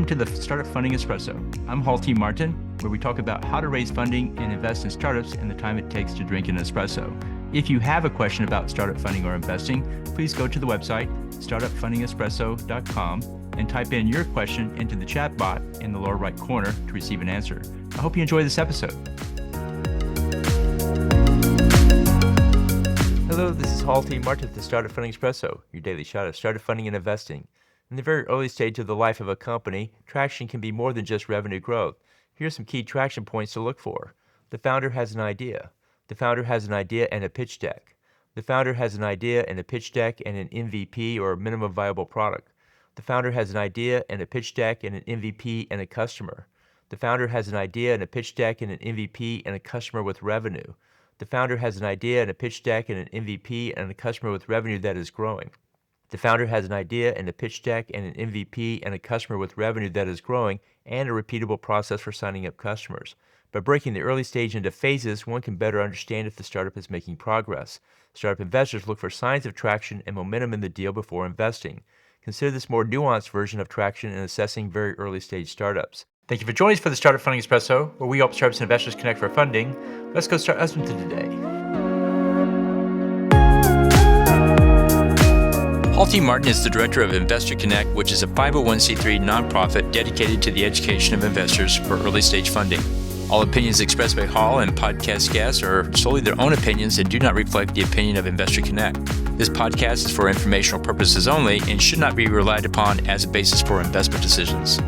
Welcome to the Startup Funding Espresso. I'm Hall T. Martin, where we talk about how to raise funding and invest in startups and the time it takes to drink an espresso. If you have a question about startup funding or investing, please go to the website, startupfundingespresso.com, and type in your question into the chat bot in the lower right corner to receive an answer. I hope you enjoy this episode. Hello, this is Hall T. Martin with the Startup Funding Espresso, your daily shot of startup funding and investing. In the very early stage of the life of a company, traction can be more than just revenue growth. Here are some key traction points to look for. The founder has an idea. The founder has an idea and a pitch deck. The founder has an idea and a pitch deck and an MVP or minimum viable product. The founder has an idea and a pitch deck and an MVP and a customer. The founder has an idea and a pitch deck and an MVP and a customer with revenue. The founder has an idea and a pitch deck and an MVP and a customer with revenue that is growing. The founder has an idea and a pitch deck and an MVP and a customer with revenue that is growing and a repeatable process for signing up customers. By breaking the early stage into phases, one can better understand if the startup is making progress. Startup investors look for signs of traction and momentum in the deal before investing. Consider this more nuanced version of traction in assessing very early stage startups. Thank you for joining us for the Startup Funding Espresso, where we help startups and investors connect for funding. Let's go start us into today. Hall T. Martin is the director of Investor Connect, which is a 501c3 nonprofit dedicated to the education of investors for early stage funding. All opinions expressed by Hall and podcast guests are solely their own opinions and do not reflect the opinion of Investor Connect. This podcast is for informational purposes only and should not be relied upon as a basis for investment decisions.